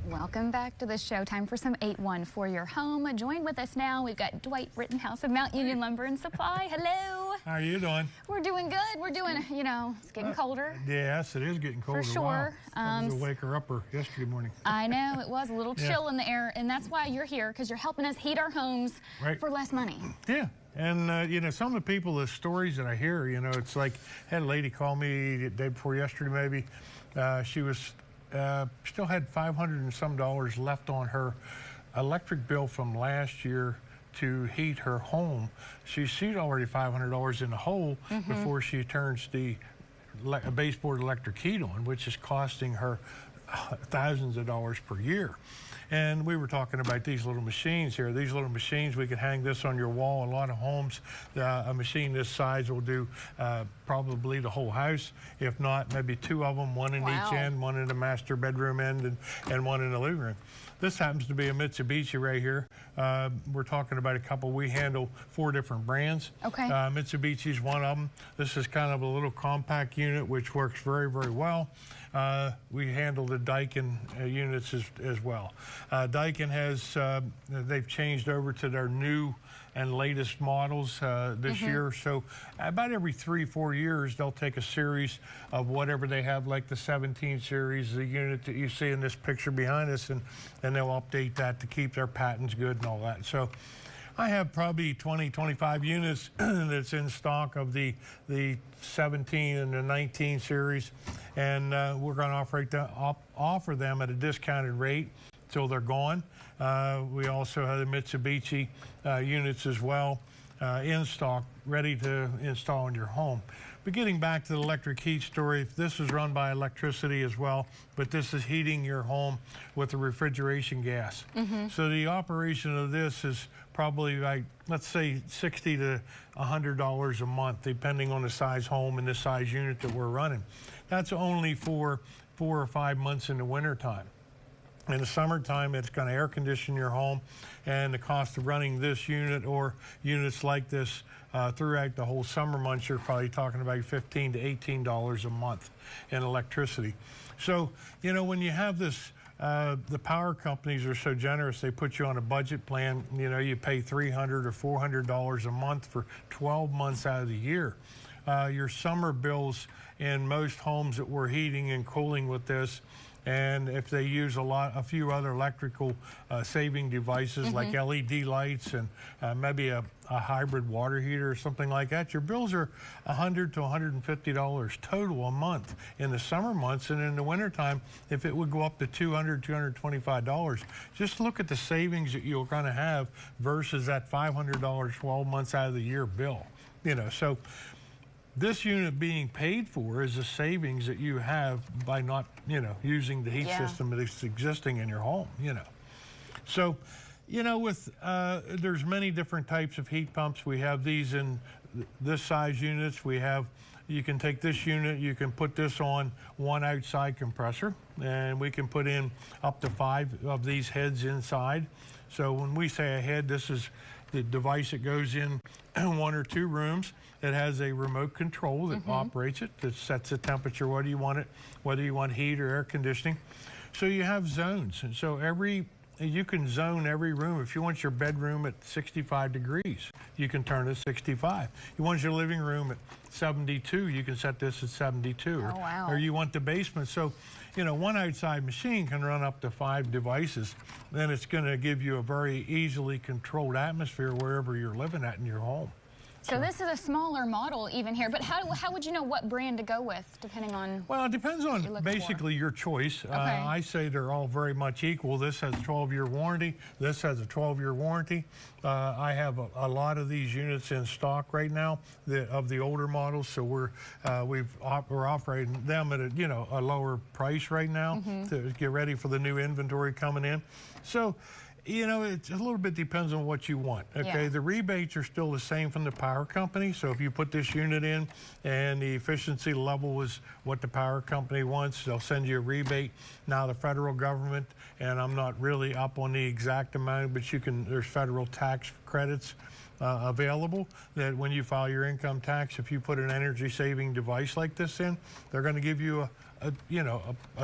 Welcome back to the show. Time for some 8-1 for your home. Join with us now. We've got Dwight Rittenhouse of Mount Union Lumber and Supply. Hello. How are you doing? We're doing good. We're doing, you know, it's getting colder. Yes, it is getting colder. For sure. Wow. It was a waker-upper yesterday morning. I know. It was a little chill in the air, and that's why you're here, because you're helping us heat our homes for less money. Yeah. And, you know, some of the people, the stories that I hear, you know, it's like, I had a lady call me the day before yesterday maybe. She was still had $500 and some left on her electric bill from last year to heat her home. She's already $500 in the hole before she turns the baseboard electric heat on, which is costing her thousands of dollars per year. And we were talking about these little machines here. These little machines, we could hang this on your wall. A lot of homes, a machine this size will do probably the whole house. If not, maybe two of them, one in each end, one in the master bedroom end and one in the living room. This happens to be a Mitsubishi right here. We're talking about a couple. We handle 4 different brands. Okay. Mitsubishi's one of them. This is kind of a little compact unit, which works very, very well. We handle the Daikin units as well. Daikin has, they've changed over to their new and latest models this year. So about every 3-4 years, they'll take a series of whatever they have, like the 17 series, the unit that you see in this picture behind us, and they'll update that to keep their patents good and all that. So I have probably 20, 25 units that's in stock of the 17 and the 19 series, and we're going to offer them at a discounted rate till they're gone. We also have the Mitsubishi units as well in stock, ready to install in your home. But getting back to the electric heat story, this is run by electricity as well, but this is heating your home with the refrigeration gas. So the operation of this is probably like, let's say $60 to $100 a month, depending on the size home and the size unit that we're running. That's only for 4 or 5 months in the wintertime. In the summertime, it's going to air condition your home, and the cost of running this unit or units like this throughout the whole summer months, you're probably talking about $15 to $18 a month in electricity. So, you know, when you have this, the power companies are so generous, they put you on a budget plan. You know, you pay $300 or $400 a month for 12 months out of the year. Your summer bills in most homes that we're heating and cooling with this, and if they use a few other electrical saving devices like LED lights and maybe a hybrid water heater or something like that, your bills are $100 to $150 total a month in the summer months. And in the wintertime, if it would go up to $200, $225, just look at the savings that you're going to have versus that $500 12 months out of the year bill. You know, so this unit being paid for is a savings that you have by not, you know, using the heat system that's existing in your home, you know. So, you know, with there's many different types of heat pumps. We have these in this size units. We have, you can take this unit, you can put this on one outside compressor, and we can put in up to 5 of these heads inside. So when we say a head, this is the device that goes in 1 or 2 rooms. It has a remote control that operates it, that sets the temperature, whether you want it, whether you want heat or air conditioning. So you have zones, and so you can zone every room. If you want your bedroom at 65 degrees, you can turn it 65. You want your living room at 72, you can set this at 72. Or you want the basement. So, you know, one outside machine can run up to 5 devices. Then it's going to give you a very easily controlled atmosphere wherever you're living at in your home. So this is a smaller model even here, but how would you know what brand to go with, depending on? Well, it depends on basically your choice. I say they're all very much equal. This has a 12-year warranty. This has a 12-year warranty. I have a lot of these units in stock right now of the older models, so we're operating them at a lower price right now to get ready for the new inventory coming in. So, you know, it's a little bit depends on what you want, okay? The rebates are still the same from the power company, so if you put this unit in and the efficiency level is what the power company wants, they'll send you a rebate. Now the federal government, and I'm not really up on the exact amount, but there's federal tax credits available that when you file your income tax, if you put an energy saving device like this in, they're going to give you a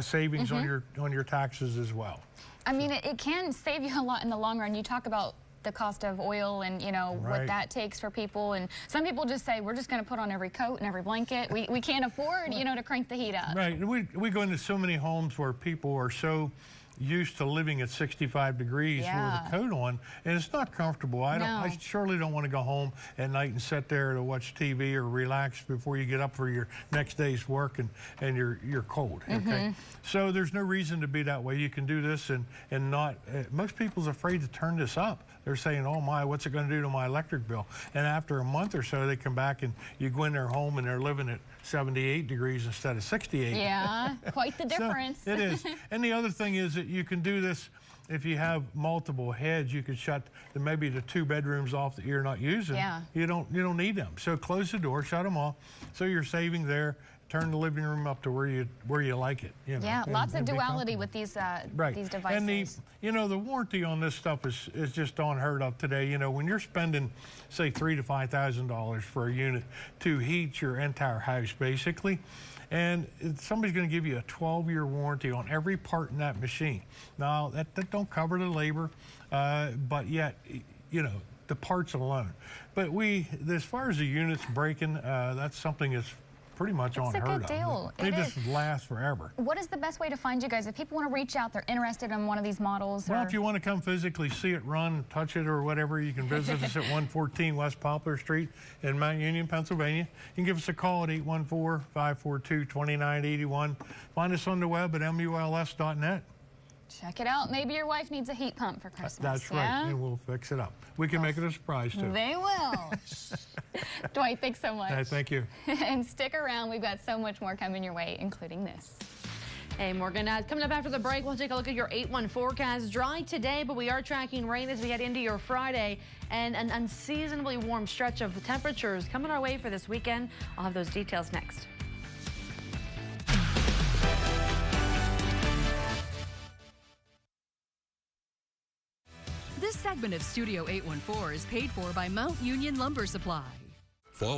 savings on your taxes as well. I mean, it can save you a lot in the long run. You talk about the cost of oil and, what that takes for people. And some people just say, we're just going to put on every coat and every blanket. We can't afford, to crank the heat up. Right. We go into so many homes where people are so used to living at 65 degrees with a coat on, and it's not comfortable. I surely don't want to go home at night and sit there to watch TV or relax before you get up for your next day's work and you're cold. Okay, so there's no reason to be that way. You can do this and not. Most people's afraid to turn this up. They're saying, "Oh my, what's it going to do to my electric bill?" And after a month or so, they come back and you go in their home and they're living at 78 degrees instead of 68. Yeah, quite the difference. So it is. And the other thing is that you can do this if you have multiple heads. You could shut maybe the 2 bedrooms off that you're not using. Yeah. You don't need them. So close the door, shut them off. So you're saving there. Turn the living room up to where you like it. Yeah, lots of duality with these these devices. And the warranty on this stuff is just unheard of today. When you're spending, say, $3,000 to $5,000 for a unit to heat your entire house, basically, and somebody's going to give you a 12-year warranty on every part in that machine. Now, that don't cover the labor, but yet, the parts alone. But as far as the units breaking, that's something that's pretty much unheard of. It's a good deal. They just last forever. What is the best way to find you guys? If people want to reach out, they're interested in one of these models. Well, if you want to come physically see it run, touch it, or whatever, you can visit us at 114 West Poplar Street in Mount Union, Pennsylvania. You can give us a call at 814-542-2981. Find us on the web at muls.net. Check it out. Maybe your wife needs a heat pump for Christmas. That's right, and we'll fix it up. We can make it a surprise, too. They will. Dwight, thanks so much. Thank you. And stick around. We've got so much more coming your way, including this. Hey, Morgan, coming up after the break, we'll take a look at your 8-1 forecast. Dry today, but we are tracking rain as we head into your Friday, and an unseasonably warm stretch of temperatures coming our way for this weekend. I'll have those details next. This segment of Studio 814 is paid for by Mount Union Lumber Supply. Fall